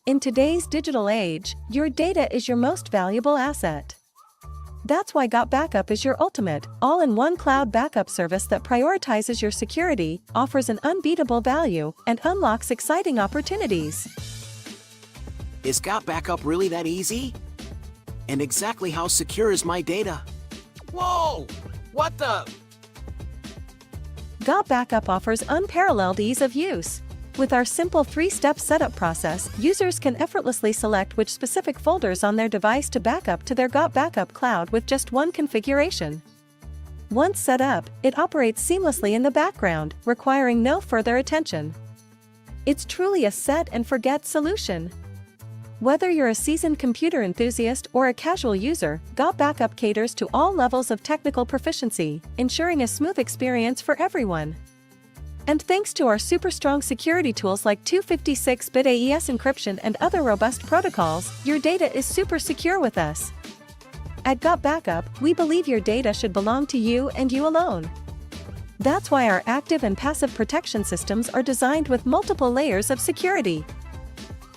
In today's digital age, your data is your most valuable asset. That's why GotBackup is your ultimate, all-in-one cloud backup service that prioritizes your security, offers an unbeatable value, and unlocks exciting opportunities. Is GotBackup really that easy? And exactly how secure is my data? Whoa! What the? GotBackup offers unparalleled ease of use. With our simple 3-step setup process, users can effortlessly select which specific folders on their device to back up to their GotBackup cloud with just one configuration. Once set up, it operates seamlessly in the background, requiring no further attention. It's truly a set-and-forget solution. Whether you're a seasoned computer enthusiast or a casual user, GotBackup caters to all levels of technical proficiency, ensuring a smooth experience for everyone. And thanks to our super strong security tools like 256-bit AES encryption and other robust protocols, your data is super secure with us. At GotBackup, we believe your data should belong to you and you alone. That's why our active and passive protection systems are designed with multiple layers of security.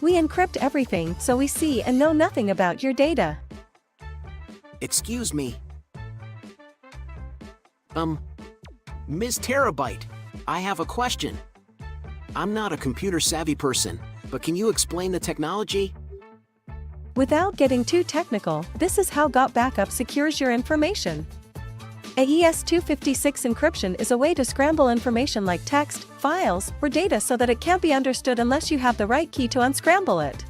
We encrypt everything so we see and know nothing about your data. Excuse me. Ms. Terabyte, I have a question. I'm not a computer-savvy person, but can you explain the technology? Without getting too technical, this is how GotBackup secures your information. AES 256 encryption is a way to scramble information like text, files, or data so that it can't be understood unless you have the right key to unscramble it.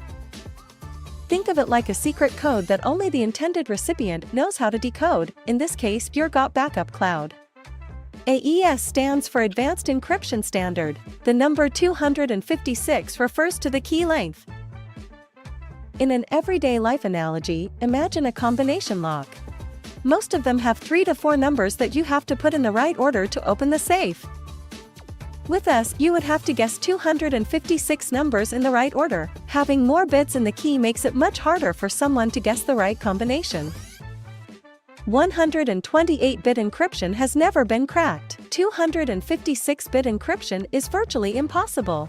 Think of it like a secret code that only the intended recipient knows how to decode, in this case, your GotBackup cloud. AES stands for Advanced Encryption Standard. The number 256 refers to the key length. In an everyday life analogy, imagine a combination lock. Most of them have 3 to 4 numbers that you have to put in the right order to open the safe. With us, you would have to guess 256 numbers in the right order. Having more bits in the key makes it much harder for someone to guess the right combination. 128-bit encryption has never been cracked. 256-bit encryption is virtually impossible.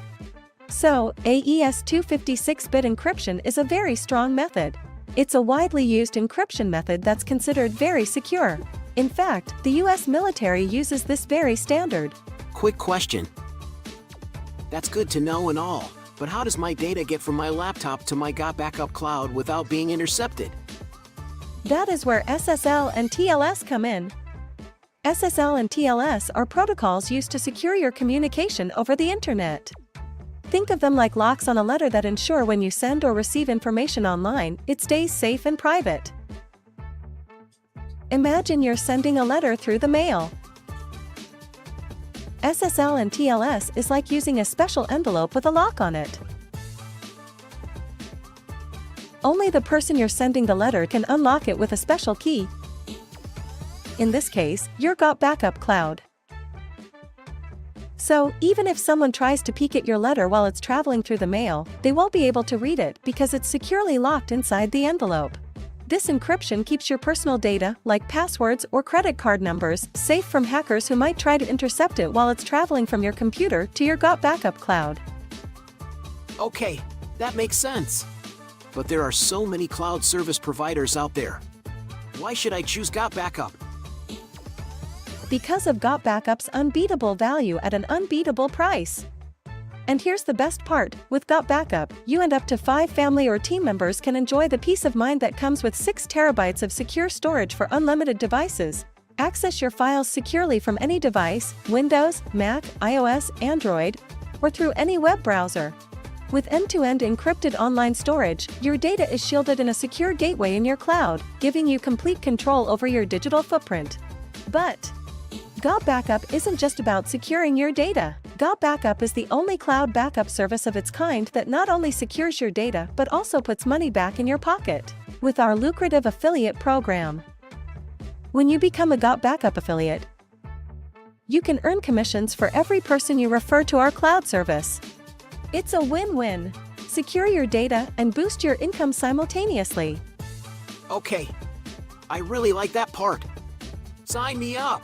So, AES 256-bit encryption is a very strong method. It's a widely used encryption method that's considered very secure. In fact, the US military uses this very standard. Quick question. That's good to know and all, but how does my data get from my laptop to my GotBackup cloud without being intercepted? That is where SSL and TLS come in. SSL and TLS are protocols used to secure your communication over the internet. Think of them like locks on a letter that ensure when you send or receive information online, it stays safe and private. Imagine you're sending a letter through the mail. SSL and TLS is like using a special envelope with a lock on it. Only the person you're sending the letter can unlock it with a special key. In this case, your GotBackup cloud. So, even if someone tries to peek at your letter while it's traveling through the mail, they won't be able to read it because it's securely locked inside the envelope. This encryption keeps your personal data, like passwords or credit card numbers, safe from hackers who might try to intercept it while it's traveling from your computer to your GotBackup cloud. Okay, that makes sense. But there are so many cloud service providers out there. Why should I choose GotBackup? Because of GotBackup's unbeatable value at an unbeatable price. And here's the best part, with GotBackup, you and up to 5 family or team members can enjoy the peace of mind that comes with 6 terabytes of secure storage for unlimited devices. Access your files securely from any device, Windows, Mac, iOS, Android, or through any web browser. With end-to-end encrypted online storage, your data is shielded in a secure gateway in your cloud, giving you complete control over your digital footprint. But GotBackup isn't just about securing your data. GotBackup is the only cloud backup service of its kind that not only secures your data but also puts money back in your pocket with our lucrative affiliate program. When you become a GotBackup affiliate, you can earn commissions for every person you refer to our cloud service. It's a win-win. Secure your data and boost your income simultaneously. Okay, I really like that part. Sign me up.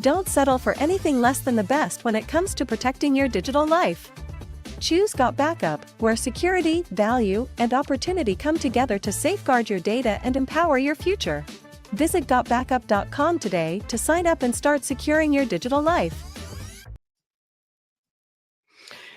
Don't settle for anything less than the best when it comes to protecting your digital life. Choose GotBackup, where security, value, and opportunity come together to safeguard your data and empower your future. Visit GotBackup.com today to sign up and start securing your digital life.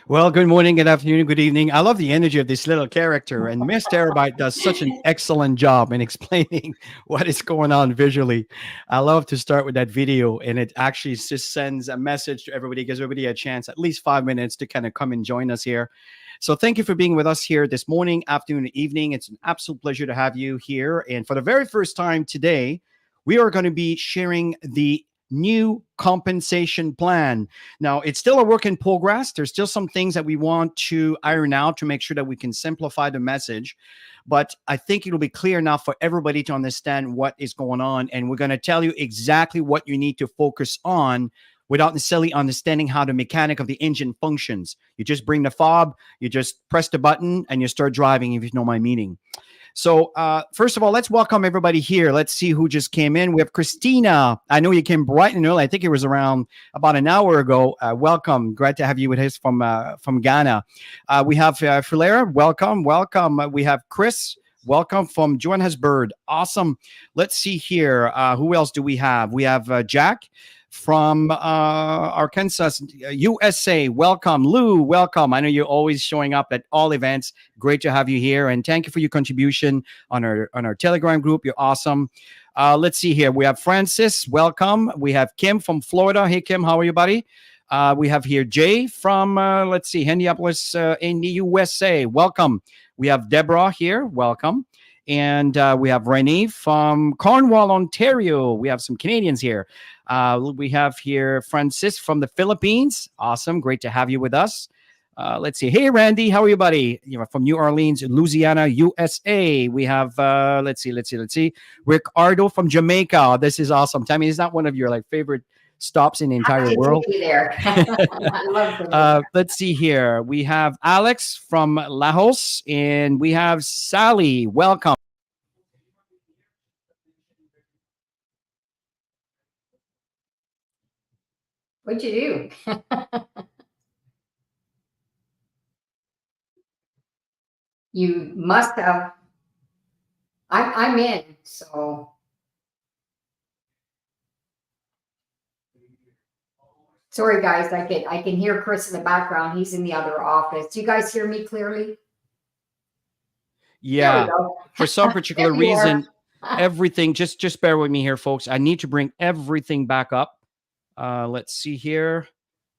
Well, good morning, good afternoon, good evening. I love the energy of this little character, and Miss Terabyte does such an excellent job in explaining what is going on visually. I love to start with that video, and it actually just sends a message to everybody, gives everybody a chance, at least 5 minutes to kind of come and join us here. So thank you for being with us here this morning, afternoon, and evening. It's an absolute pleasure to have you here. And for the very first time today, we are going to be sharing the new compensation plan. Now, it's still a work in progress. There's still some things that we want to iron out to make sure that we can simplify the message. But I think it'll be clear enough for everybody to understand what is going on. And we're going to tell you exactly what you need to focus on without necessarily understanding how the mechanic of the engine functions. You just bring the fob, you just press the button, and you start driving, if you know my meaning. So first of all, let's welcome everybody here. Let's see who just came in. We have Christina. I know you came bright and early. I think it was around about an hour ago. Welcome. Great to have you with us from Ghana. We have Fulera. Welcome. We have Chris. Welcome from Johannesburg. Awesome. Let's see here. Who else do we have? We have Jack from Arkansas, USA. Welcome. Lou, welcome. I know you're always showing up at all events. Great to have you here. And thank you for your contribution on our Telegram group. You're awesome. Let's see here. We have Francis. Welcome. We have Kim from Florida. Hey, Kim. How are you, buddy? We have here Jay from, let's see, Indianapolis in the USA. Welcome. We have Deborah here. Welcome. And we have Renee from Cornwall, Ontario. We have some Canadians here. We have here Francis from the Philippines. Awesome. Great to have you with us. Let's see. Hey, Randy. How are you, buddy? You're from New Orleans, Louisiana, USA. We have, let's see. Ricardo from Jamaica. This is awesome. Tammy, is that one of your favorite stops in the entire world? There. I love let's see here. We have Alex from Laos, and we have Sally. Welcome. What'd you do? You must have. I'm in, so. Sorry, guys. I can hear Chris in the background. He's in the other office. Do you guys hear me clearly? Yeah. For some particular reason, everything. Just bear with me here, folks. I need to bring everything back up. Let's see here.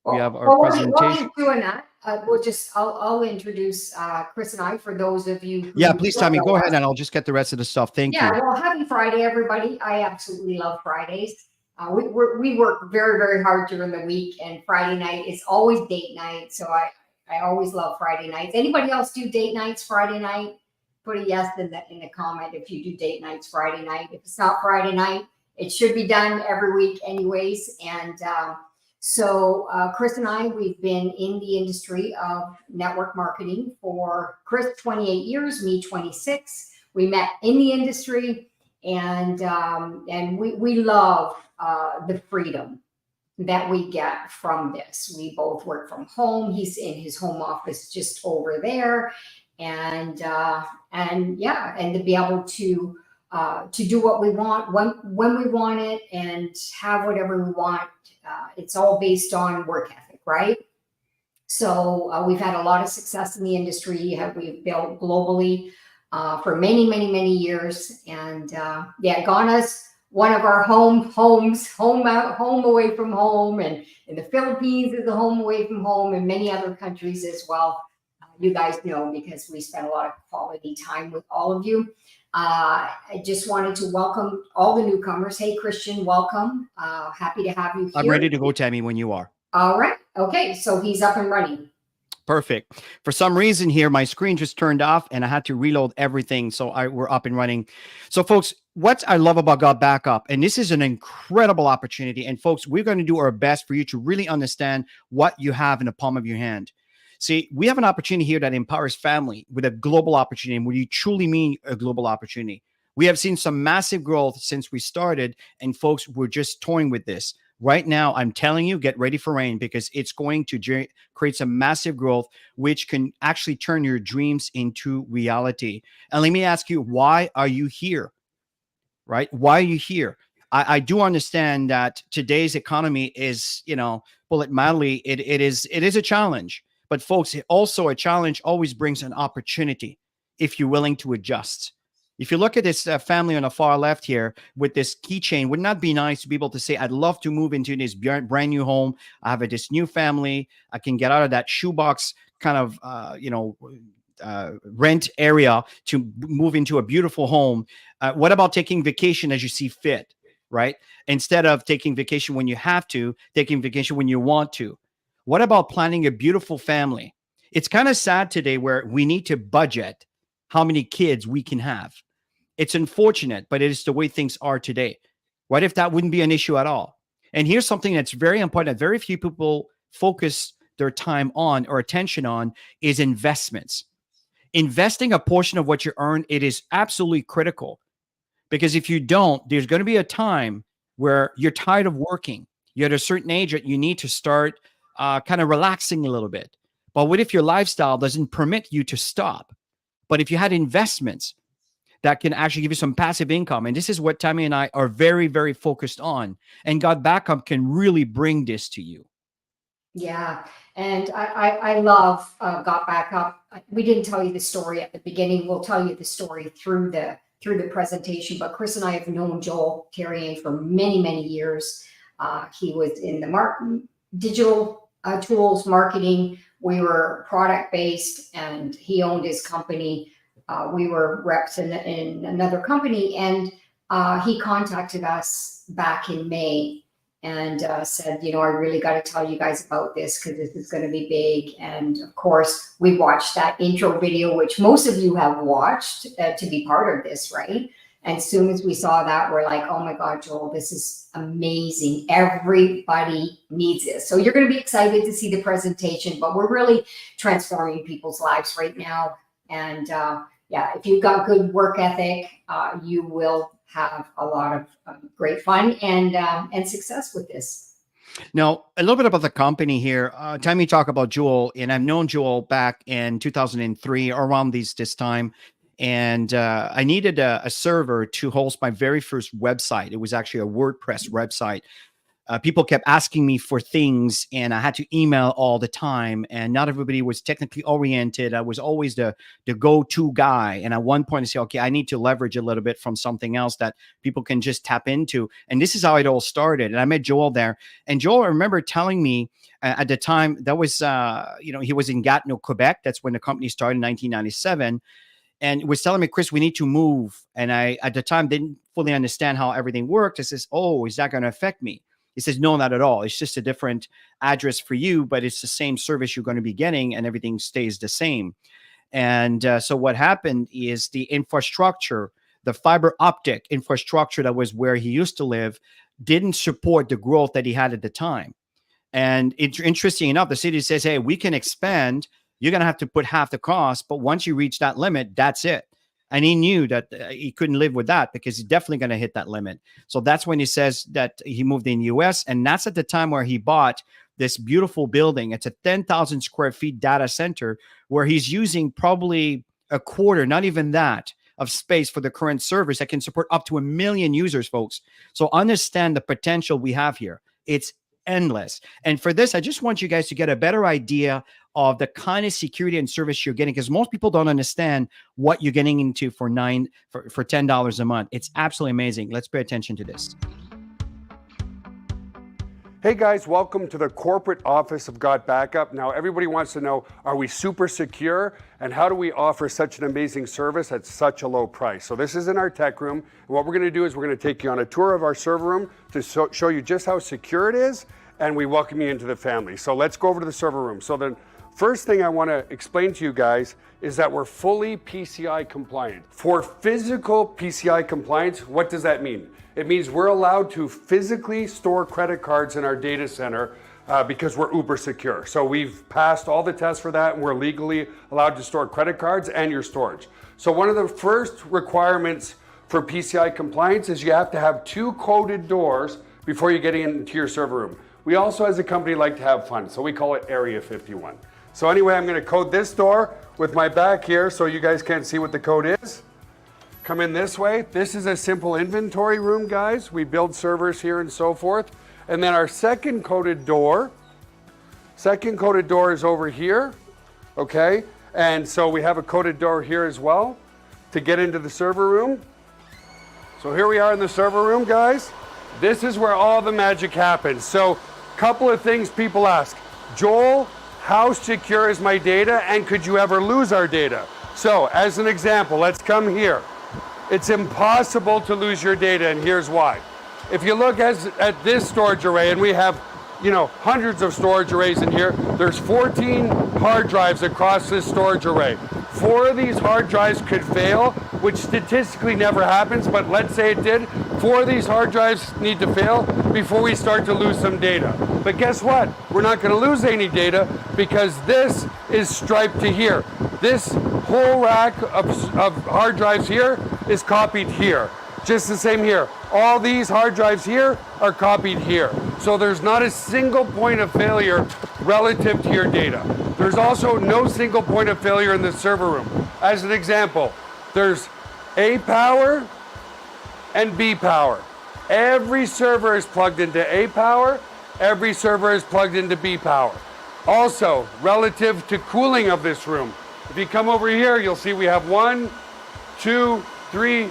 We have our presentation. While you're doing that, I'll introduce Chris and I for those of you. Yeah, please, Tammy, go ahead, and I'll just get the rest of the stuff. Thank you. Yeah, well, happy Friday, everybody. I absolutely love Fridays. We work very, very hard during the week, and Friday night is always date night. So I always love Friday nights. Anybody else do date nights Friday night? Put a yes in the comment if you do date nights Friday night. If it's not Friday night, it should be done every week anyways. And so Chris and I, we've been in the industry of network marketing for Chris 28 years, me 26. We met in the industry, and we love the freedom that we get from this. We both work from home. He's in his home office just over there, and to be able to do what we want when we want it and have whatever we want. It's all based on work ethic, right? So we've had a lot of success in the industry. We've built globally for many, many, many years. And Ghana's one of our homes, home away from home. And in the Philippines is a home away from home, and many other countries as well. You guys know, because we spend a lot of quality time with all of you. I just wanted to welcome all the newcomers. Hey, Christian, welcome. Happy to have you here. I'm ready to go, Tammy, when you are. All right. Okay. So he's up and running. Perfect. For some reason here, my screen just turned off and I had to reload everything. So we're up and running. So folks, what I love about GotBackup, and this is an incredible opportunity. And folks, we're going to do our best for you to really understand what you have in the palm of your hand. See, we have an opportunity here that empowers family with a global opportunity, and what you truly mean a global opportunity. We have seen some massive growth since we started, and folks, we're just toying with this. right now, I'm telling you, get ready for rain, because it's going to create some massive growth, which can actually turn your dreams into reality. And let me ask you, why are you here? Right? Why are you here? I do understand that today's economy is, pull it mildly, it is a challenge. But folks, also a challenge always brings an opportunity if you're willing to adjust. If you look at this family on the far left here with this keychain, wouldn't that be nice to be able to say, I'd love to move into this brand new home. I have this new family. I can get out of that shoebox kind of, rent area to move into a beautiful home. What about taking vacation as you see fit, right? Instead of taking vacation when you have to, taking vacation when you want to. What about planning a beautiful family? It's kind of sad today where we need to budget how many kids we can have. It's unfortunate, but it is the way things are today. What if that wouldn't be an issue at all? And here's something that's very important that very few people focus their time on or attention on is investments. Investing a portion of what you earn, it is absolutely critical, because if you don't, there's going to be a time where you're tired of working. You're at a certain age that you need to start kind of relaxing a little bit. But what if your lifestyle doesn't permit you to stop? But if you had investments that can actually give you some passive income, and this is what Tammy and I are very, very focused on, and GotBackup can really bring this to you. Yeah, and I love GotBackup. We didn't tell you the story at the beginning. We'll tell you the story through the presentation. But Chris and I have known Joel Carrion for many years. He was in the digital tools marketing. We were product based, and he owned his company. We were reps in another company, and he contacted us back in May and said, I really got to tell you guys about this because this is going to be big. And of course, we watched that intro video, which most of you have watched to be part of this, right? And as soon as we saw that, we're like, oh my God, Joel, this is amazing. Everybody needs this. So you're going to be excited to see the presentation, but we're really transforming people's lives right now. And if you've got good work ethic, you will have a lot of great fun and success with this. Now, a little bit about the company here. Tammy talked about Joel, and I've known Joel back in 2003, around this time. And I needed a server to host my very first website. It was actually a WordPress website. People kept asking me for things, and I had to email all the time, and not everybody was technically oriented. I was always the go-to guy. And at one point I said, okay, I need to leverage a little bit from something else that people can just tap into. And this is how it all started. And I met Joel there. And Joel, I remember telling me at the time, that was, he was in Gatineau, Quebec. That's when the company started in 1997. And was telling me, Chris, we need to move. And I, at the time, didn't fully understand how everything worked. I says, oh, is that going to affect me? He says, no, not at all. It's just a different address for you, but it's the same service you're going to be getting, and everything stays the same. And so what happened is the infrastructure, the fiber optic infrastructure that was where he used to live, didn't support the growth that he had at the time. And it's interesting enough, the city says, hey, we can expand. You're going to have to put half the cost. But once you reach that limit, that's it. And he knew that he couldn't live with that, because he's definitely going to hit that limit. So that's when he says that he moved in the US. And that's at the time where he bought this beautiful building. It's a 10,000 square feet data center where he's using probably a quarter, not even that, of space for the current service that can support up to 1 million users, folks. So understand the potential we have here. It's endless. And for this, I just want you guys to get a better idea of the kind of security and service you're getting, because most people don't understand what you're getting into for $10 a month. It's absolutely amazing. Let's pay attention to this. Hey guys, welcome to the corporate office of GotBackup. Now everybody wants to know, are we super secure? And how do we offer such an amazing service at such a low price? So this is in our tech room. And what we're gonna do is we're gonna take you on a tour of our server room to show you just how secure it is, and we welcome you into the family. So let's go over to the server room. So the first thing I wanna explain to you guys is that we're fully PCI compliant. For physical PCI compliance, what does that mean? It means we're allowed to physically store credit cards in our data center because we're uber secure. So we've passed all the tests for that, and we're legally allowed to store credit cards and your storage. So one of the first requirements for PCI compliance is you have to have 2 coded doors before you get into your server room. We also, as a company, like to have fun, so we call it Area 51. So anyway, I'm going to code this door with my back here so you guys can't see what the code is. Come in this way. This is a simple inventory room, guys. We build servers here and so forth. And then our second coded door is over here, okay? And so we have a coded door here as well to get into the server room. So here we are in the server room, guys. This is where all the magic happens. So couple of things people ask. Joel, how secure is my data, and could you ever lose our data? So as an example, let's come here. It's impossible to lose your data, and here's why. If you look at this storage array, and we have, hundreds of storage arrays in here, there's 14 hard drives across this storage array. 4 of these hard drives could fail, which statistically never happens, but let's say it did. 4 of these hard drives need to fail before we start to lose some data. But guess what? We're not going to lose any data because this is striped to here. This whole rack of hard drives here is copied here. Just the same here. All these hard drives here are copied here. So there's not a single point of failure relative to your data. There's also no single point of failure in the server room. As an example, there's A power and B power. Every server is plugged into A power. Every server is plugged into B power. Also, relative to cooling of this room, if you come over here, you'll see we have 1, 2, 3,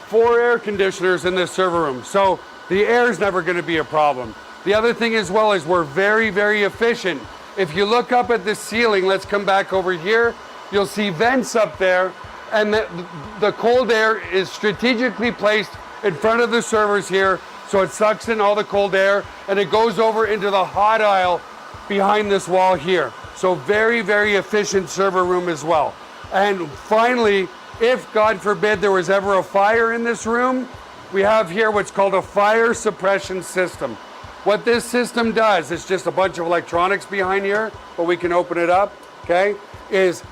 4 air conditioners in this server room. So the air is never going to be a problem. The other thing as well is we're very, very efficient. If you look up at the ceiling, let's come back over here, you'll see vents up there, and the cold air is strategically placed in front of the servers here, so it sucks in all the cold air, and it goes over into the hot aisle behind this wall here. So very, very efficient server room as well. And finally, if God forbid there was ever a fire in this room, we have here what's called a fire suppression system. What this system does, it's just a bunch of electronics behind here, but we can open it up, okay, is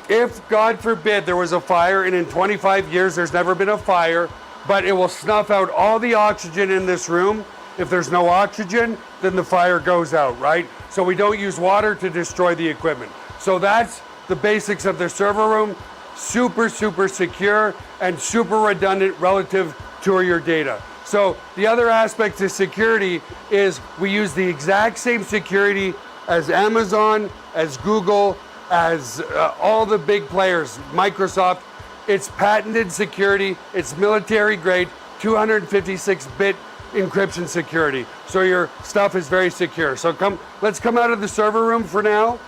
if God forbid there was a fire, and in 25 years there's never been a fire, but it will snuff out all the oxygen in this room. If there's no oxygen, then the fire goes out, right? So we don't use water to destroy the equipment. So that's the basics of the server room. Super, super secure and super redundant relative to your data. So the other aspect to security is we use the exact same security as Amazon, as Google, as all the big players, Microsoft. It's patented security, it's military grade, 256-bit encryption security. So your stuff is very secure. So let's come out of the server room for now.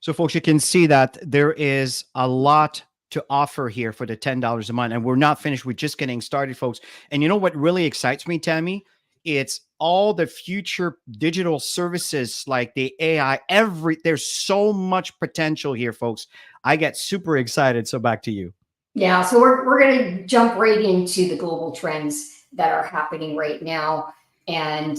So folks, you can see that there is a lot to offer here for the $10 a month. And we're not finished. We're just getting started, folks. And you know what really excites me, Tammy? It's all the future digital services like the AI, there's so much potential here, folks. I get super excited. So back to you. Yeah, so we're going to jump right into the global trends that are happening right now. And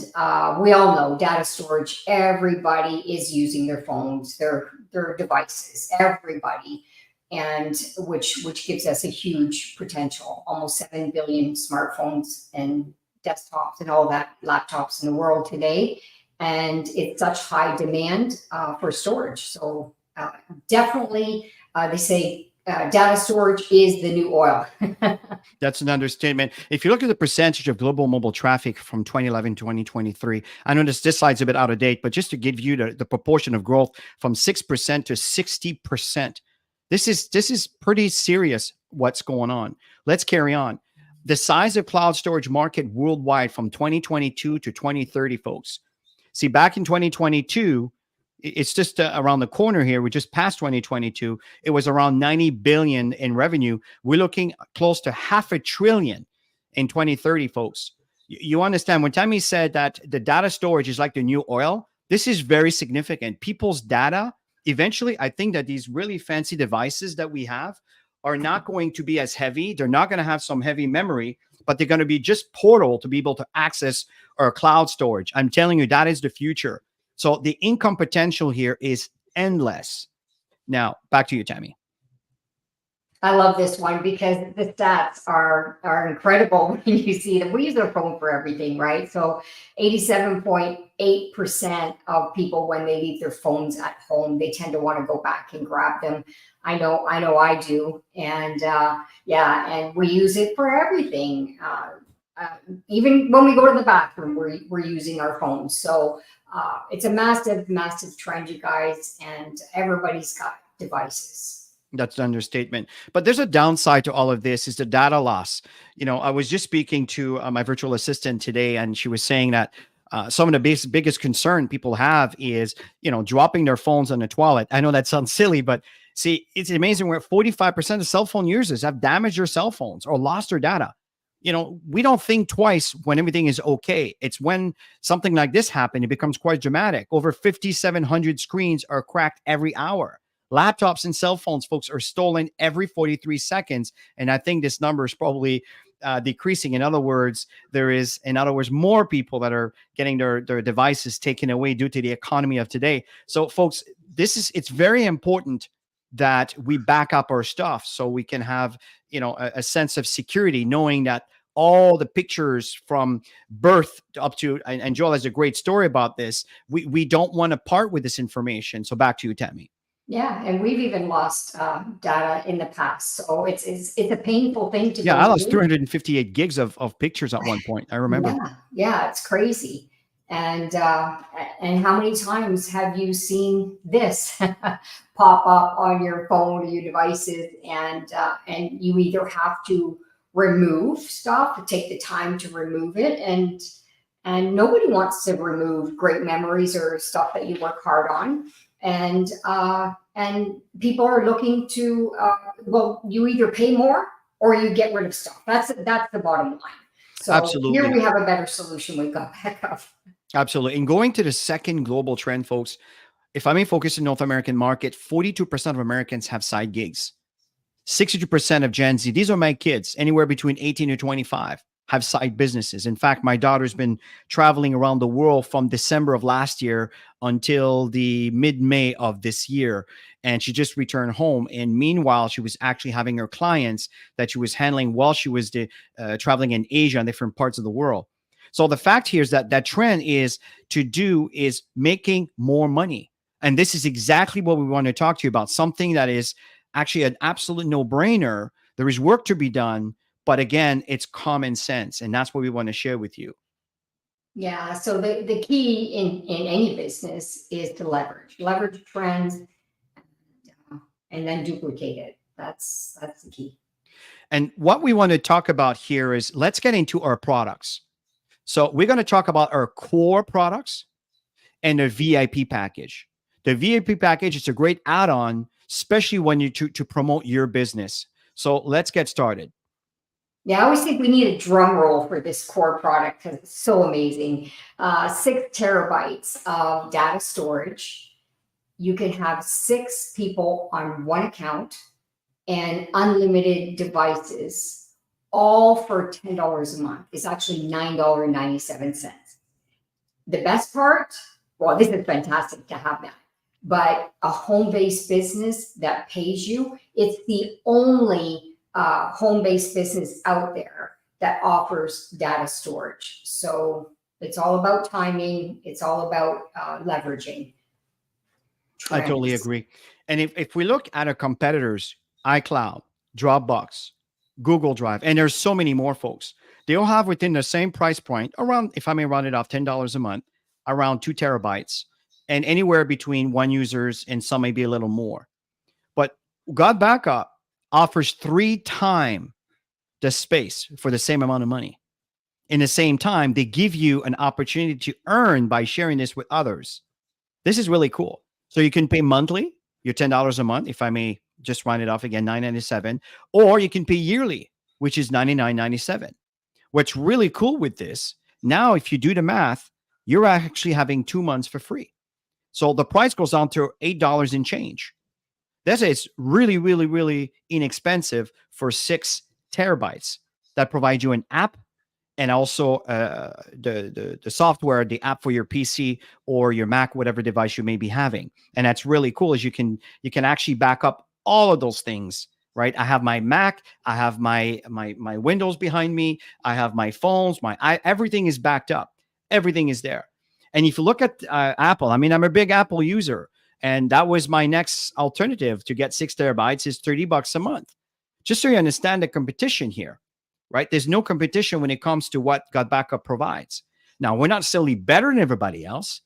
we all know data storage, everybody is using their phones, their devices, everybody, and which gives us a huge potential, almost 7 billion smartphones and desktops and all that, laptops in the world today. And it's such high demand for storage. So definitely, they say data storage is the new oil. That's an understatement. If you look at the percentage of global mobile traffic from 2011 to 2023, I know this slide's a bit out of date, but just to give you the proportion of growth from 6% to 60%. This is pretty serious what's going on. Let's carry on. The size of cloud storage market worldwide from 2022 to 2030, folks. See, back in 2022, it's just around the corner here. We just passed 2022. It was around 90 billion in revenue. We're looking close to $500 billion in 2030, folks. You understand when Tammy said that the data storage is like the new oil, this is very significant. People's data, eventually, I think that these really fancy devices that we have are not going to be as heavy. They're not going to have some heavy memory, but they're going to be just portal to be able to access our cloud storage. I'm telling you, that is the future. So the income potential here is endless. Now, back to you, Tammy. I love this one because the stats are incredible when you see them. We use our phone for everything, right? So 87.8% of people, when they leave their phones at home, they tend to want to go back and grab them. I know I do. And yeah, and we use it for everything. Even when we go to the bathroom, we're using our phones. So it's a massive, massive trend, you guys, and everybody's got devices. That's an understatement. But there's a downside to all of this is the data loss. I was just speaking to my virtual assistant today, and she was saying that some of the biggest concern people have is, dropping their phones on the toilet. I know that sounds silly, but see, it's amazing where 45% of cell phone users have damaged their cell phones or lost their data. We don't think twice when everything is okay. It's when something like this happens, it becomes quite dramatic. Over 5,700 screens are cracked every hour. Laptops and cell phones, folks, are stolen every 43 seconds. And I think this number is probably decreasing. In other words, more people that are getting their devices taken away due to the economy of today. So, folks, it's very important that we back up our stuff so we can have, a sense of security, knowing that all the pictures from birth up to, and Joel has a great story about this. We don't want to part with this information. So back to you, Tammy. Yeah, and we've even lost data in the past, so it's a painful thing to Yeah, go I lost through. 358 gigs of pictures at one point. I remember. Yeah, it's crazy. And how many times have you seen this pop up on your phone or your devices, and you either have to remove stuff, take the time to remove it, and nobody wants to remove great memories or stuff that you work hard on. And people are looking to well, you either pay more or you get rid of stuff. That's the bottom line. So Absolutely. here we have a better solution. We've got backup. Absolutely. And going to the second global trend, folks, if I may focus in North American market, 42% of Americans have side gigs. 62% of Gen Z, these are my kids, anywhere between 18 to 25, have side businesses. In fact, my daughter's been traveling around the world from December of last year until the mid-May of this year. And she just returned home. And meanwhile, she was actually having her clients that she was handling while she was traveling in Asia and different parts of the world. So the fact here is that trend is making more money. And this is exactly what we want to talk to you about, something that is actually an absolute no-brainer. There is work to be done, but again, it's common sense, and that's what we want to share with you. Yeah. So the key in any business is to leverage trends, and then duplicate it. That's the key. And what we want to talk about here is let's get into our products. So we're going to talk about our core products and the VIP package. The VIP package is a great add-on, especially when you to promote your business. So let's get started. Yeah, I always think we need a drum roll for this core product because it's so amazing. 6 terabytes of data storage. You can have 6 people on one account and unlimited devices, all for $10 a month. It's actually $9.97. The best part, well, this is fantastic to have that, but a home-based business that pays you, it's the only home-based business out there that offers data storage. So it's all about timing. It's all about leveraging trends. I totally agree. And if we look at our competitors, iCloud, Dropbox, Google Drive, and there's so many more, folks, they all have within the same price point around, if I may round it off, $10 a month, around 2 terabytes, and anywhere between 1 users and some maybe a little more. But GotBackup offers 3 times the space for the same amount of money. In the same time, they give you an opportunity to earn by sharing this with others. This is really cool. So you can pay monthly, your $10 a month, if I may just round it off again, $9.97, or you can pay yearly, which is $99.97. What's really cool with this, now if you do the math, you're actually having 2 months for free. So the price goes down to $8 and change. That is really, really, really inexpensive for 6 terabytes. That provides you an app and also the software, the app for your PC or your Mac, whatever device you may be having. And that's really cool, is you can actually back up all of those things right? I have my Mac, I have my Windows behind me, I have my phones, everything is backed up. Everything is there. And if you look at Apple, I mean, I'm a big Apple user, and that was my next alternative to get 6 terabytes is $30 a month. Just so you understand the competition here, right? There's no competition when it comes to what GotBackup provides. Now, we're not necessarily better than everybody else,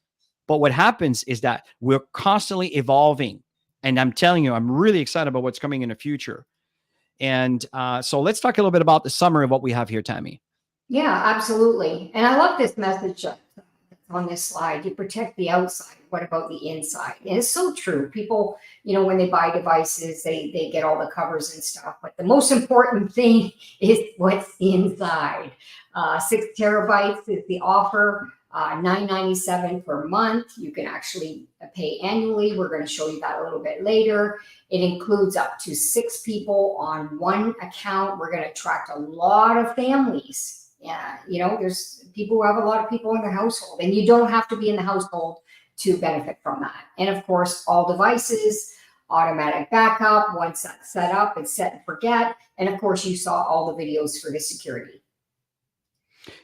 but what happens is that we're constantly evolving. And I'm telling you, I'm really excited about what's coming in the future. And so let's talk a little bit about the summary of what we have here, Tammy. Yeah, absolutely. And I love this message on this slide. You protect the outside. What about the inside? And it's so true. People, when they buy devices, they get all the covers and stuff. But the most important thing is what's inside. 6 terabytes is the offer. $9.97 per month. You can actually pay annually. We're going to show you that a little bit later. It includes up to 6 people on one account. We're going to attract a lot of families. Yeah, there's people who have a lot of people in their household, and you don't have to be in the household to benefit from that. And of course, all devices, automatic backup. Once that's set up, it's set and forget. And of course, you saw all the videos for the security.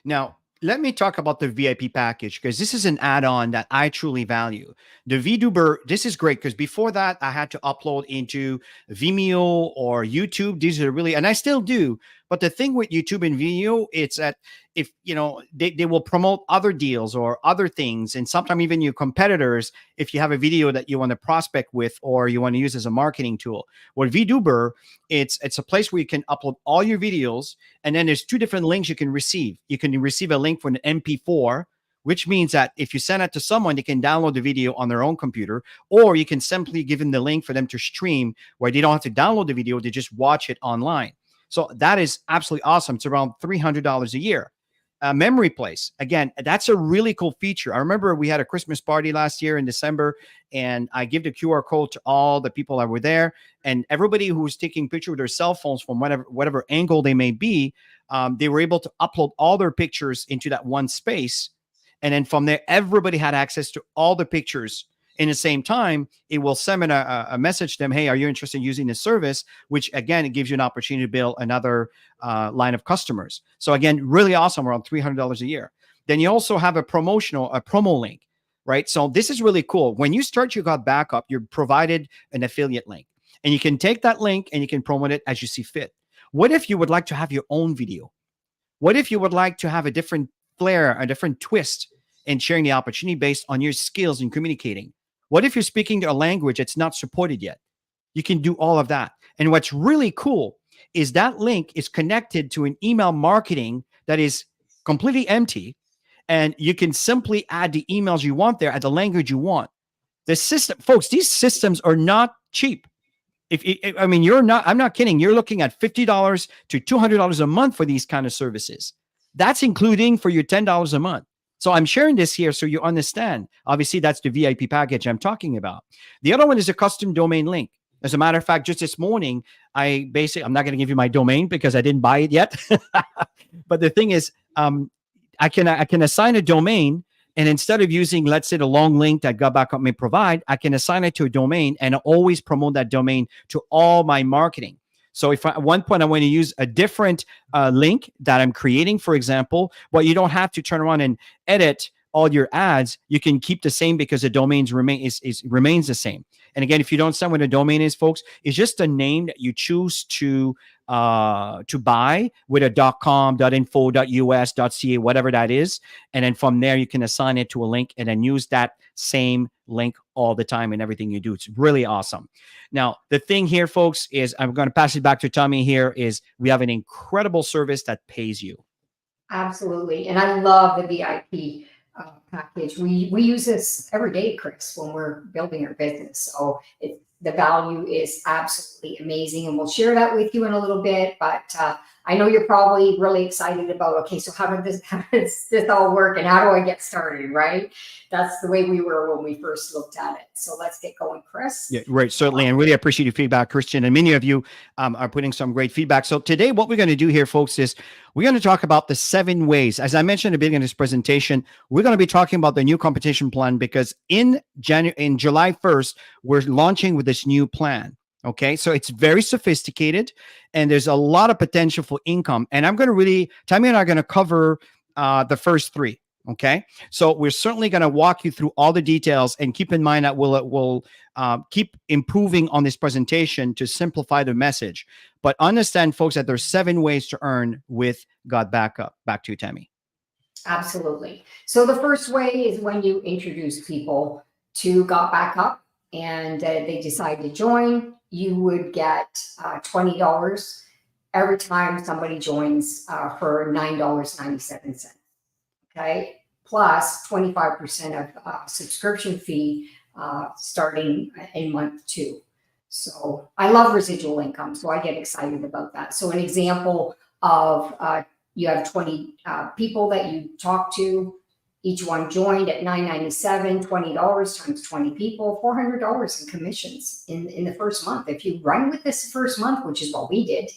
Now, let me talk about the VIP package, because this is an add-on that I truly value. The VTuber, this is great because before that, I had to upload into Vimeo or YouTube. These are really, and I still do. But the thing with YouTube and Vimeo, it's that if, they will promote other deals or other things. And sometimes even your competitors, if you have a video that you want to prospect with or you want to use as a marketing tool. With VTuber, it's a place where you can upload all your videos. And then there's 2 different links you can receive. You can receive a link for an MP4, which means that if you send it to someone, they can download the video on their own computer, or you can simply give them the link for them to stream where they don't have to download the video. They just watch it online. So that is absolutely awesome. It's around $300 a year. Memory place. Again, that's a really cool feature. I remember we had a Christmas party last year in December, and I give the QR code to all the people that were there, and everybody who was taking pictures with their cell phones from whatever angle they may be, they were able to upload all their pictures into that one space. And then from there, everybody had access to all the pictures. In the same time, it will send a message to them, hey, are you interested in using this service? Which, again, it gives you an opportunity to build another line of customers. So, again, really awesome, around $300 a year. Then you also have a promo link, right? So this is really cool. When you start your GotBackup, you're provided an affiliate link. And you can take that link and you can promote it as you see fit. What if you would like to have your own video? What if you would like to have a different flair, a different twist in sharing the opportunity based on your skills in communicating? What if you're speaking a language that's not supported yet? You can do all of that. And what's really cool is that link is connected to an email marketing that is completely empty. And you can simply add the emails you want there at the language you want. The system, folks, these systems are not cheap. I'm not kidding. You're looking at $50 to $200 a month for these kind of services. That's including for your $10 a month. So I'm sharing this here so you understand. Obviously, that's the VIP package I'm talking about. The other one is a custom domain link. As a matter of fact, just this morning, I'm not going to give you my domain because I didn't buy it yet. But the thing is, I can assign a domain, and instead of using, let's say, the long link that GotBackup may provide, I can assign it to a domain and always promote that domain to all my marketing. So if at one point I want to use a different link that I'm creating, for example, but you don't have to turn around and edit all your ads, you can keep the same because the domains remains the same. And again, if you don't understand what a domain is, folks, it's just a name that you choose to buy with a .com, .info, .us, .ca, whatever that is. And then from there, you can assign it to a link and then use that same link all the time in everything you do. It's really awesome. Now, the thing here, folks, is I'm going to pass it back to Tammy here, is we have an incredible service that pays you. Absolutely. And I love the VIP package. We use this every day, Chris, when we're building our business. So the value is absolutely amazing. And we'll share that with you in a little bit. But I know you're probably really excited about, okay, so how does this all work and how do I get started, right? That's the way we were when we first looked at it. So let's get going, Chris. Yeah, right. Certainly. And really appreciate your feedback, Christian. And many of you are putting some great feedback. So today, what we're going to do here, folks, is we're going to talk about the 7 ways. As I mentioned at the beginning of this presentation, we're going to be talking about the new compensation plan because in July 1st, we're launching with this new plan. Okay, so it's very sophisticated, and there's a lot of potential for income. And I'm going to really, Tammy and I are going to cover the first three. Okay, so we're certainly going to walk you through all the details, and keep in mind that we'll keep improving on this presentation to simplify the message. But understand, folks, that there's 7 ways to earn with GotBackup. Back to you, Tammy. Absolutely. So the first way is when you introduce people to GotBackup and they decide to join, you would get $20 every time somebody joins for $9.97. Okay, plus 25% of subscription fee starting in month 2. So I love residual income, so I get excited about that. So an example of you have 20 people that you talk to, each one joined at $9.97, $20 times 20 people, $400 in commissions in the first month. If you run with this first month, which is what we did,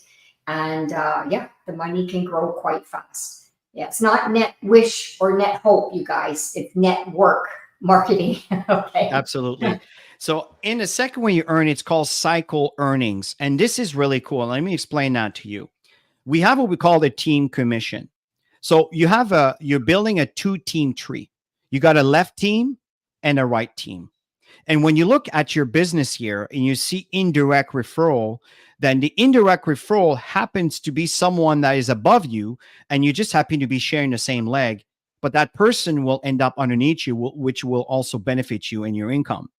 and yeah, the money can grow quite fast. Yeah, it's not net wish or net hope, you guys. It's network marketing. Okay. Absolutely. So in the second way you earn, it's called cycle earnings. And this is really cool. Let me explain that to you. We have what we call the team commission. So you're building a 2-team tree. You got a left team and a right team. And when you look at your business here and you see indirect referral, then the indirect referral happens to be someone that is above you, and you just happen to be sharing the same leg, but that person will end up underneath you, which will also benefit you in your income.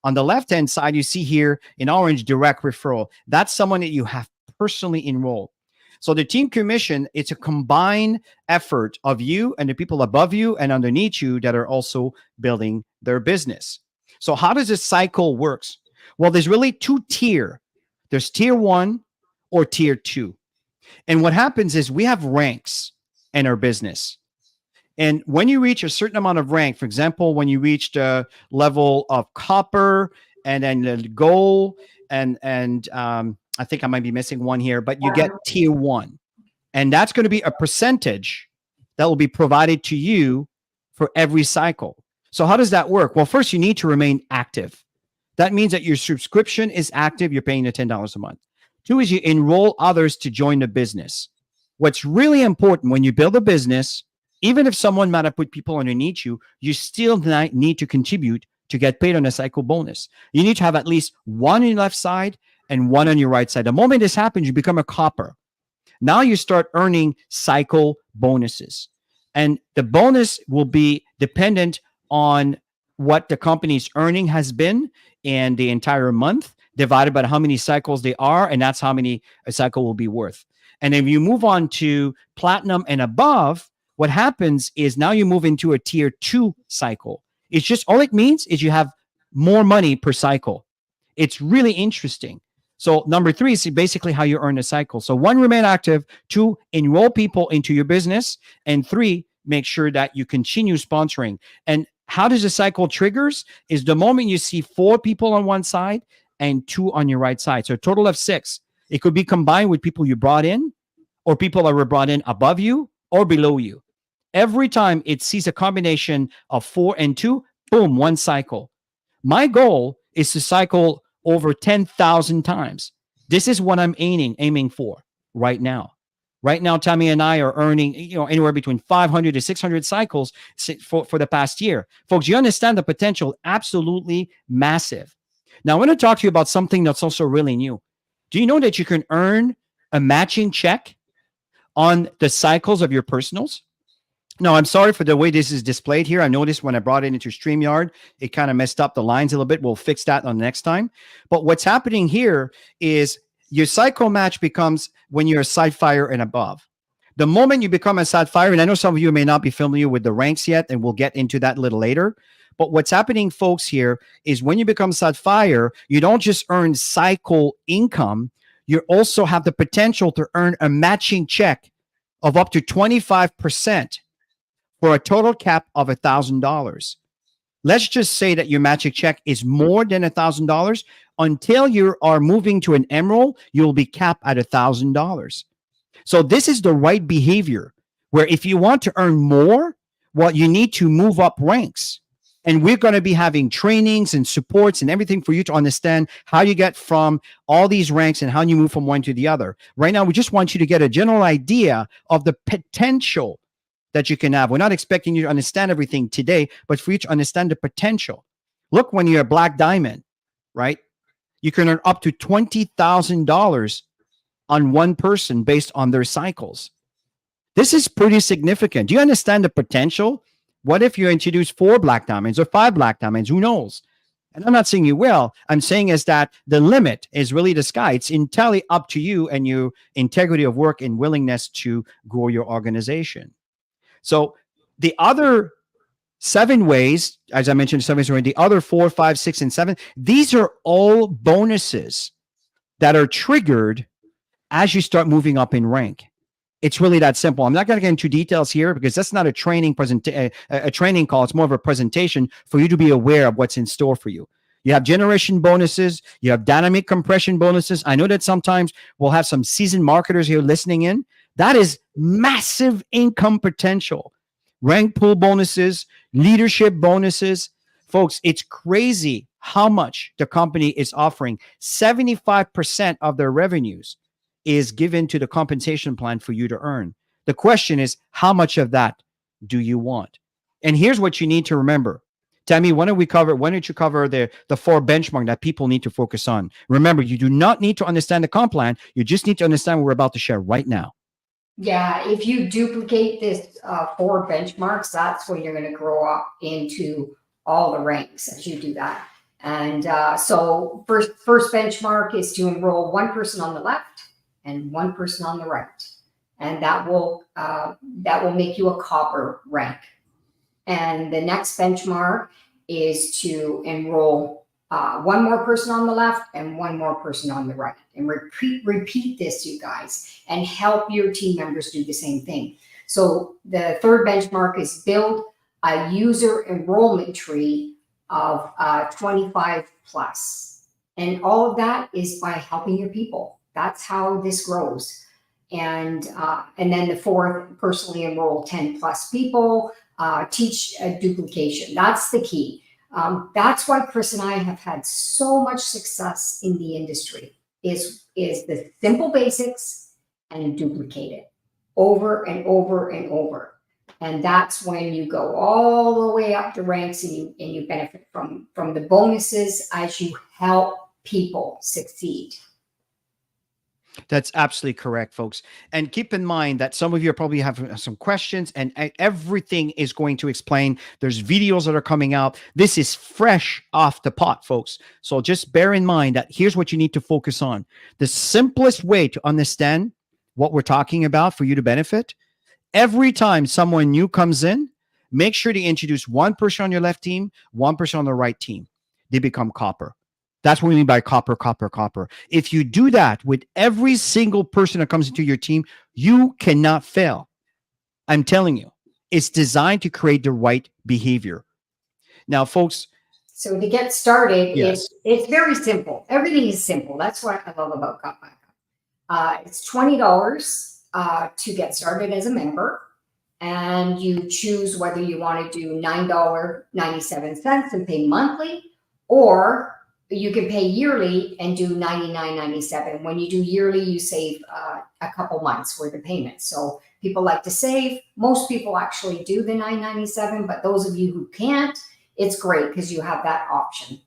On the left-hand side, you see here in orange, direct referral. That's someone that you have personally enrolled. So the team commission, it's a combined effort of you and the people above you and underneath you that are also building their business. So how does this cycle works? Well, there's really 2 tiers. There's tier 1 or tier 2. And what happens is we have ranks in our business. And when you reach a certain amount of rank, for example, when you reach the level of copper and then the gold and I think I might be missing one here, but you get tier 1. And that's going to be a percentage that will be provided to you for every cycle. So how does that work? Well, first, you need to remain active. That means that your subscription is active. You're paying the $10 a month. 2 is you enroll others to join the business. What's really important when you build a business, even if someone might have put people underneath you, you still need to contribute to get paid on a cycle bonus. You need to have at least 1 on your left side and 1 on your right side. The moment this happens, you become a copper. Now you start earning cycle bonuses. And the bonus will be dependent on what the company's earning has been in the entire month, divided by how many cycles they are, and that's how many a cycle will be worth. And if you move on to platinum and above, what happens is now you move into a tier 2 cycle. It's just, all it means is you have more money per cycle. It's really interesting. So number 3 is basically how you earn a cycle. So 1, remain active. 2, enroll people into your business. And 3, make sure that you continue sponsoring. And how does the cycle triggers is the moment you see 4 people on one side and 2 on your right side. So a total of 6. It could be combined with people you brought in or people that were brought in above you or below you. Every time it sees a combination of 4 and 2, boom, 1 cycle. My goal is to cycle over 10,000 times. This is what I'm aiming for right now. Right now, Tammy and I are earning, anywhere between 500 to 600 cycles for the past year. Folks, you understand the potential, absolutely massive. Now, I want to talk to you about something that's also really new. Do you know that you can earn a matching check on the cycles of your personals? No, I'm sorry for the way this is displayed here. I noticed when I brought it into StreamYard, it kind of messed up the lines a little bit. We'll fix that on the next time. But what's happening here is your cycle match becomes when you're a Sapphire and above. The moment you become a Sapphire, and I know some of you may not be familiar with the ranks yet, and we'll get into that a little later. But what's happening, folks, here is when you become Sapphire, you don't just earn cycle income. You also have the potential to earn a matching check of up to 25%. For a total cap of $1,000. Let's just say that your matching check is more than $1,000. Until you are moving to an emerald, you'll be capped at $1,000. So this is the right behavior, where if you want to earn more, well, you need to move up ranks. And we're going to be having trainings and supports and everything for you to understand how you get from all these ranks and how you move from one to the other. Right now, we just want you to get a general idea of the potential that you can have. We're not expecting you to understand everything today, but for you to understand the potential. Look, when you're a black diamond, right? You can earn up to $20,000 on one person based on their cycles. This is pretty significant. Do you understand the potential? What if you introduce 4 black diamonds or 5 black diamonds? Who knows? And I'm not saying you will. I'm saying is that the limit is really the sky. It's entirely up to you and your integrity of work and willingness to grow your organization. So the other 7 ways, as I mentioned, 7 ways, the other 4, 5, 6, and 7, these are all bonuses that are triggered as you start moving up in rank. It's really that simple. I'm not going to get into details here because that's not a training training call. It's more of a presentation for you to be aware of what's in store for you. You have generation bonuses. You have dynamic compression bonuses. I know that sometimes we'll have some seasoned marketers here listening in. That is massive income potential. Rank pool bonuses, leadership bonuses. Folks, it's crazy how much the company is offering. 75% of their revenues is given to the compensation plan for you to earn. The question is, how much of that do you want? And here's what you need to remember. Tammy, why don't you cover the 4 benchmark that people need to focus on? Remember, you do not need to understand the comp plan. You just need to understand what we're about to share right now. Yeah, if you duplicate this 4 benchmarks, that's when you're going to grow up into all the ranks as you do that. And so first benchmark is to enroll 1 person on the left and 1 person on the right, and that will make you a copper rank. And the next benchmark is to enroll 1 more person on the left and 1 more person on the right, and repeat this, you guys, and help your team members do the same thing. So the 3rd benchmark is build a user enrollment tree of 25 plus, and all of that is by helping your people. That's how this grows. And then the 4th, personally enroll 10 plus people, teach duplication. That's the key. That's why Chris and I have had so much success in the industry is the simple basics and duplicate it over and over and over. And that's when you go all the way up the ranks and you benefit from the bonuses as you help people succeed. That's absolutely correct, folks. And keep in mind that some of you probably have some questions, and everything is going to explain. There's videos that are coming out. This is fresh off the pot, folks. So just bear in mind that here's what you need to focus on. The simplest way to understand what we're talking about for you to benefit, every time someone new comes in, make sure to introduce 1 person on your left team, 1 person on the right team. They become copper. That's what we mean by copper, copper, copper. If you do that with every single person that comes into your team, you cannot fail. I'm telling you, it's designed to create the right behavior. Now, folks. So to get started, yes, it's very simple. Everything is simple. That's what I love about GotBackup. It's $20 to get started as a member. And you choose whether you want to do $9.97 and pay monthly, or you can pay yearly and do $99.97. When you do yearly, you save a couple months worth of payments. So people like to save. Most people actually do the $9.97, but those of you who can't, it's great because you have that option.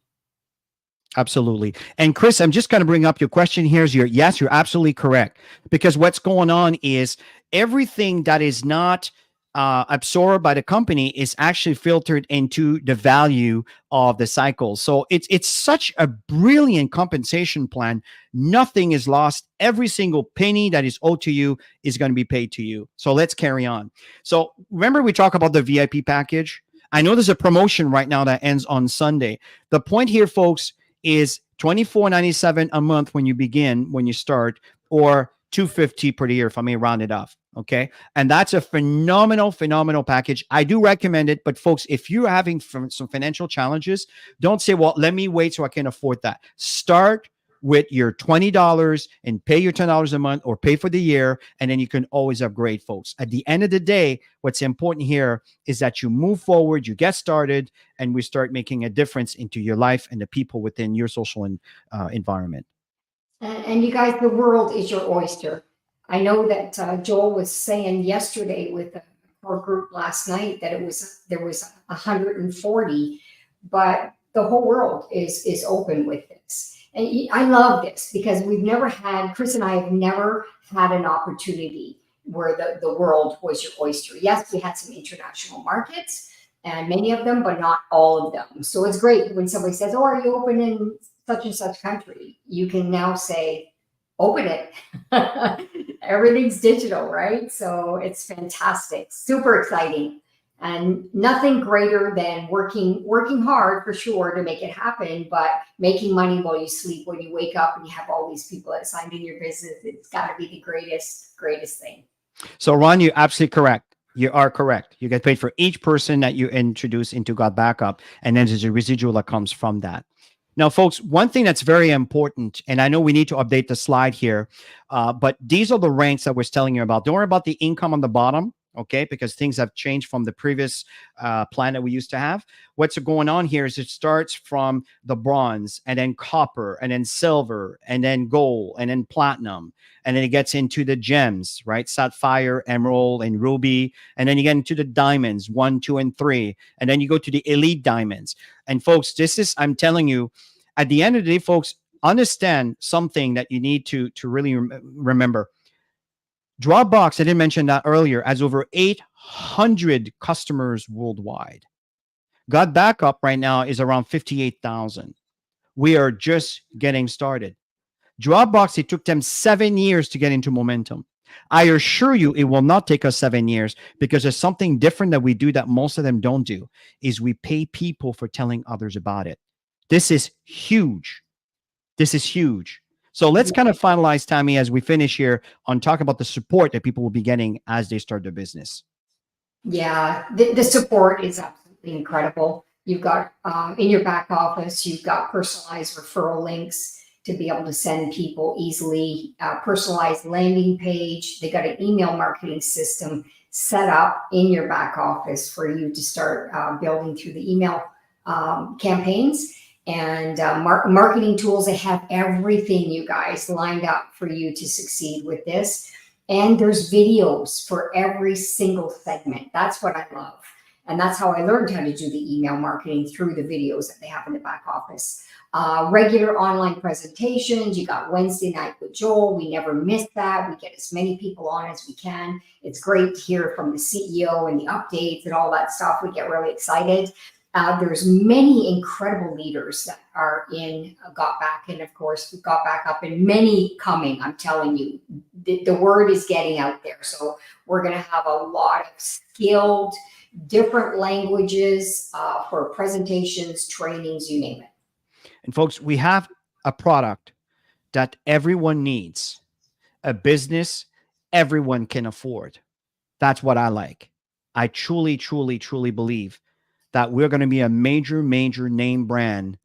Absolutely. And Chris, I'm just going to bring up your question here. Yes, you're absolutely correct. Because what's going on is everything that is not absorbed by the company is actually filtered into the value of the cycle. So it's such a brilliant compensation plan. Nothing is lost. Every single penny that is owed to you is going to be paid to you. So let's carry on. So remember we talk about the VIP package. I know there's a promotion right now that ends on Sunday. The point here, folks, is $24.97 a month when you start, or $250 per year, if I may round it off. Okay. And that's a phenomenal package. I do recommend it. But folks, if you're having some financial challenges, don't say, well, let me wait so I can afford that. Start with your $20 and pay your $10 a month or pay for the year. And then you can always upgrade, folks. At the end of the day, what's important here is that you move forward, you get started, and we start making a difference into your life and the people within your social environment. And you guys, the world is your oyster. I know that Joel was saying yesterday with our group last night that there was 140, but the whole world is open with this. And I love this because Chris and I have never had an opportunity where the world was your oyster. Yes, we had some international markets and many of them, but not all of them. So it's great when somebody says, "Oh, are you open in such and such country?" You can now say, "Open it." Everything's digital, right? So it's fantastic, super exciting, and nothing greater than working hard for sure to make it happen, but making money while you sleep, when you wake up and you have all these people that signed in your business. It's got to be the greatest thing. So Ron, you're absolutely correct. You are correct. You get paid for each person that you introduce into GotBackup, and then there's a residual that comes from that. Now, folks, one thing that's very important, and I know we need to update the slide here, but these are the ranks that we're telling you about. Don't worry about the income on the bottom, okay? Because things have changed from the previous plan that we used to have. What's going on here is it starts from the bronze, and then copper, and then silver, and then gold, and then platinum. And then it gets into the gems, right? Sapphire, emerald, and ruby. And then you get into the diamonds, 1, 2, and 3. And then you go to the elite diamonds. And folks, I'm telling you, at the end of the day, folks, understand something that you need to really remember. Dropbox, I didn't mention that earlier, has over 800 customers worldwide. GotBackup right now is around 58,000. We are just getting started. Dropbox, it took them 7 years to get into momentum. I assure you it will not take us 7 years, because there's something different that we do that most of them don't do, is we pay people for telling others about it. This is huge. This is huge. So let's kind of finalize, Tammy, as we finish here, on talk about the support that people will be getting as they start their business. Yeah, the support is absolutely incredible. You've got in your back office, you've got personalized referral links to be able to send people easily, personalized landing page. They got an email marketing system set up in your back office for you to start building through the email campaigns, and marketing tools. They have everything, you guys, lined up for you to succeed with this. And there's videos for every single segment. That's what I love. And that's how I learned how to do the email marketing, through the videos that they have in the back office. Regular online presentations. You got Wednesday night with Joel. We never miss that. We get as many people on as we can. It's great to hear from the CEO and the updates and all that stuff. We get really excited. There's many incredible leaders that are in GotBack, and of course we've got GotBackup, and many coming. I'm telling you, the word is getting out there. So we're going to have a lot of skilled, different languages for presentations, trainings, you name it. And folks, we have a product that everyone needs, a business everyone can afford. That's what I like. I truly, truly, truly believe that we're going to be a major, major name brand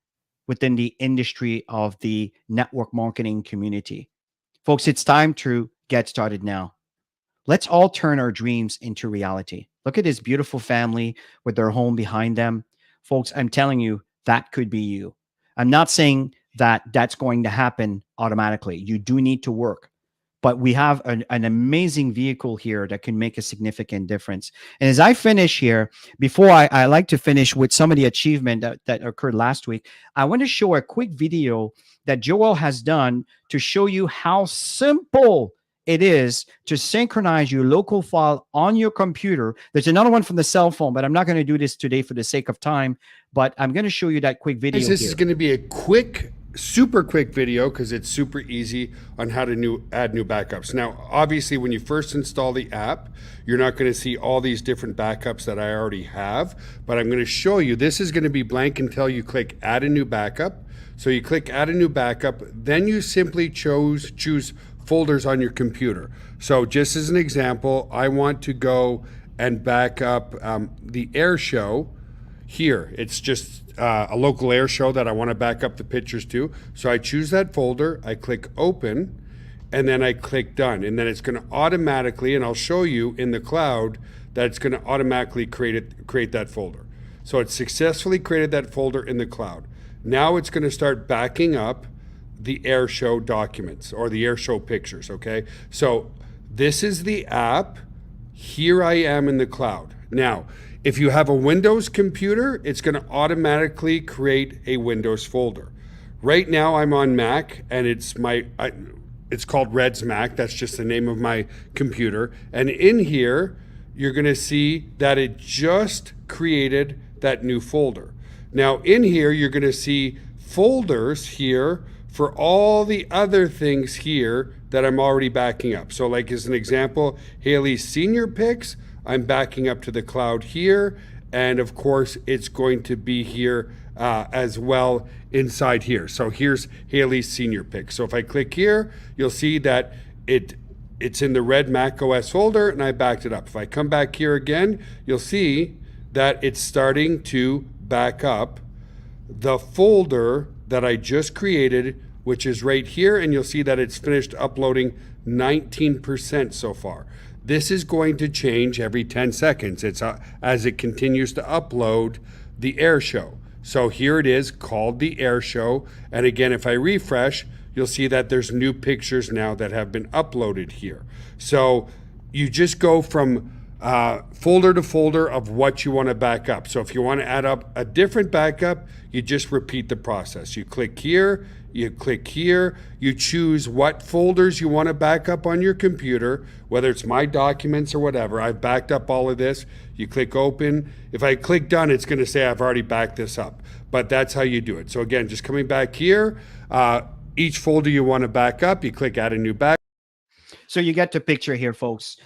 within the industry of the network marketing community. Folks, it's time to get started now. Let's all turn our dreams into reality. Look at this beautiful family with their home behind them. Folks, I'm telling you, that could be you. I'm not saying that that's going to happen automatically. You do need to work. But we have an amazing vehicle here that can make a significant difference. And as I finish here, before I like to finish with some of the achievement that occurred last week, I want to show a quick video that Joel has done to show you how simple it is to synchronize your local file on your computer. There's another one from the cell phone, but I'm not going to do this today for the sake of time. But I'm going to show you that quick video. This is going to be a quick, super quick video, because it's super easy on how to add new backups. Now, obviously, when you first install the app, you're not going to see all these different backups that I already have, but I'm going to show you. This is going to be blank until you click add a new backup. So you click add a new backup, then you simply choose folders on your computer. So just as an example, I want to go and back up the air show. here, it's just a local air show that I want to back up the pictures to. So I choose that folder, I click open, and then I click done. And then it's going to automatically, and I'll show you in the cloud, that it's going to automatically create that folder. So it successfully created that folder in the cloud. Now it's going to start backing up the air show documents or the air show pictures, okay? So this is the app. Here I am in the cloud. Now, if you have a Windows computer, it's going to automatically create a Windows folder. Right now I'm on Mac, and it's called Red's Mac. That's just the name of my computer. And in here, you're going to see that it just created that new folder. Now in here, you're going to see folders here for all the other things here that I'm already backing up. So like as an example, Haley's senior pics, I'm backing up to the cloud here. And of course, it's going to be here as well inside here. So here's Haley's senior pic. So if I click here, you'll see that it's in the red Mac OS folder, and I backed it up. If I come back here again, you'll see that it's starting to back up the folder that I just created, which is right here, and you'll see that it's finished uploading 19% so far. This is going to change every 10 seconds. It's as it continues to upload the air show. So here it is, called the air show. And again, if I refresh, you'll see that there's new pictures now that have been uploaded here. So you just go from folder to folder of what you want to back up. So if you want to add up a different backup, you just repeat the process. You click here, you click here, you choose what folders you want to back up on your computer, whether it's my documents or whatever. I've backed up all of this. You click open. If I click done, it's going to say I've already backed this up. But that's how you do it. So again, just coming back here, each folder you want to back up, you click add a new backup. So you get the picture here, folks.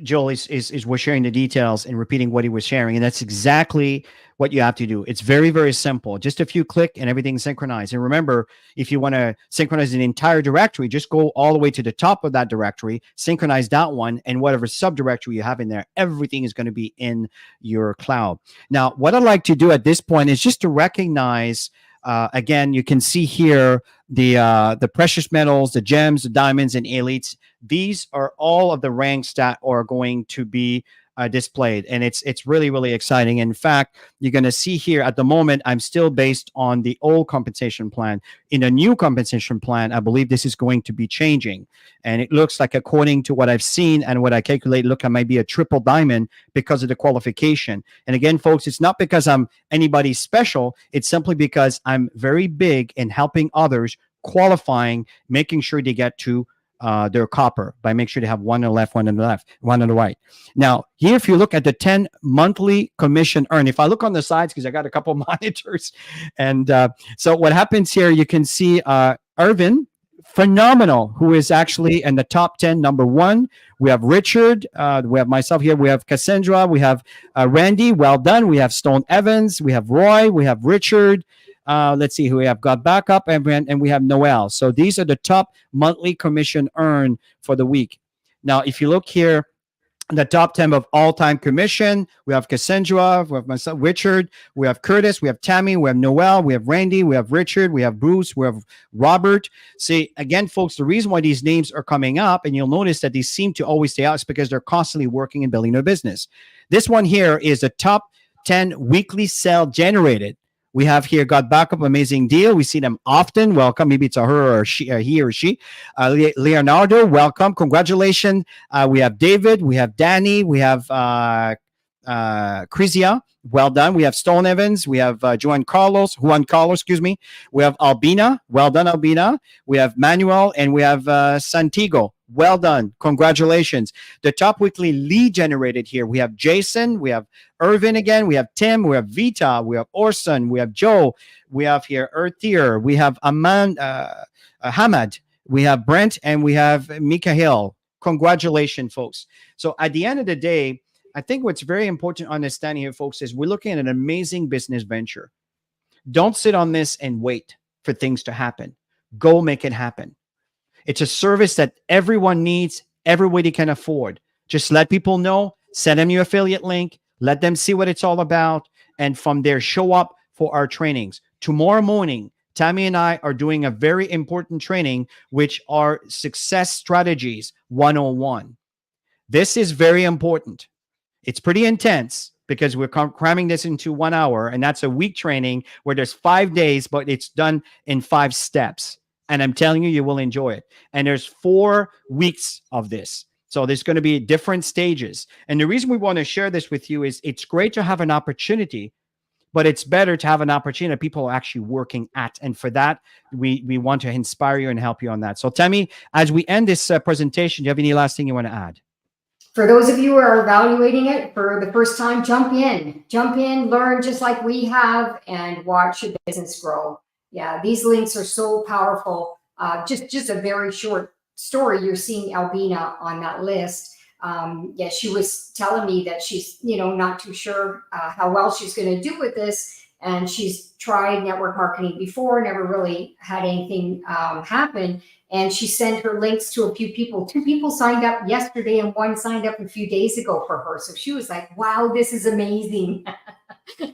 Joel was sharing the details and repeating what he was sharing, and that's exactly what you have to do. It's very, very simple. Just a few click and everything's synchronized. And remember, if you want to synchronize an entire directory, just go all the way to the top of that directory, synchronize that one, and whatever subdirectory you have in there, everything is going to be in your cloud. Now, what I'd like to do at this point is just to recognize, again, you can see here the precious metals, the gems, the diamonds, and elites. These are all of the ranks that are going to be displayed, and it's really, really exciting. In fact, you're going to see here at the moment, I'm still based on the old compensation plan. In a new compensation plan, I believe this is going to be changing, and it looks like, according to what I've seen and what I calculate, look, I might be a triple diamond because of the qualification. And again, folks, it's not because I'm anybody special. It's simply because I'm very big in helping others, qualifying, making sure they get to their copper, by make sure they have one on the left, one on the left, one on the right. Now, here, if you look at the 10 monthly commission earned, if I look on the sides, because I got a couple monitors, and so what happens here, you can see Irvin, phenomenal, who is actually in the top 10, number one. We have Richard, we have myself here, we have Cassandra, we have Randy, well done. We have Stone Evans, we have Roy, we have Richard. Let's see who we have. GotBackup, and we have Noel. So these are the top monthly commission earned for the week. Now, if you look here, the top 10 of all-time commission, we have Cassandra, we have myself, Richard, we have Curtis, we have Tammy, we have Noel, we have Randy, we have Richard, we have Bruce, we have Robert. See, again, folks, the reason why these names are coming up, and you'll notice that these seem to always stay out, is because they're constantly working and building their business. This one here is the top 10 weekly sale generated. We have here GotBackup, amazing deal. We see them often. Welcome. Maybe it's a her or she, he or she. Leonardo, welcome. Congratulations. We have David. We have Danny. We have Crisia. Well done. We have Stone Evans. We have Juan Carlos, excuse me. We have Albina. Well done, Albina. We have Manuel, and we have Santiago. Well done. Congratulations. The top weekly lead generated here. We have Jason. We have Irvin again. We have Tim. We have Vita. We have Orson. We have Joe. We have here Erthier. We have Hamad. We have Brent, and we have Mikhail. Congratulations, folks. So at the end of the day, I think what's very important to understand here, folks, is we're looking at an amazing business venture. Don't sit on this and wait for things to happen. Go make it happen. It's a service that everyone needs, everybody can afford. Just let people know, send them your affiliate link, let them see what it's all about, and from there, show up for our trainings. Tomorrow morning, Tammy and I are doing a very important training, which are Success Strategies 101. This is very important. It's pretty intense because we're cramming this into 1 hour, and that's a week training where there's 5 days, but it's done in 5 steps. And I'm telling you, you will enjoy it. And there's 4 weeks of this. So there's going to be different stages. And the reason we want to share this with you is it's great to have an opportunity, but it's better to have an opportunity that people are actually working at. And for that, we want to inspire you and help you on that. So Tammy, as we end this presentation, do you have any last thing you want to add? For those of you who are evaluating it for the first time, jump in, learn just like we have, and watch your business grow. Yeah, these links are so powerful. Just a very short story. You're seeing Albina on that list. Yeah, she was telling me that she's, not too sure how well she's going to do with this. And she's tried network marketing before, never really had anything happen. And she sent her links to a few people. 2 people signed up yesterday and 1 signed up a few days ago for her. So she was like, wow, this is amazing.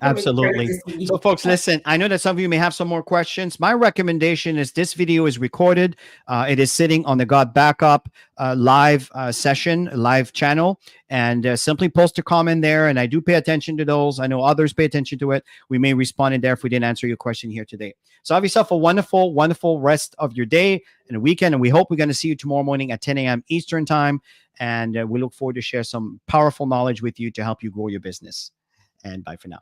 Absolutely. So folks, listen, I know that some of you may have some more questions. My recommendation is this video is recorded. It is sitting on the GotBackup live session, live channel, and simply post a comment there. And I do pay attention to those. I know others pay attention to it. We may respond in there if we didn't answer your question here today. So have yourself a wonderful, wonderful rest of your day and a weekend. And we hope we're going to see you tomorrow morning at 10 a.m. Eastern time. And we look forward to share some powerful knowledge with you to help you grow your business. And bye for now.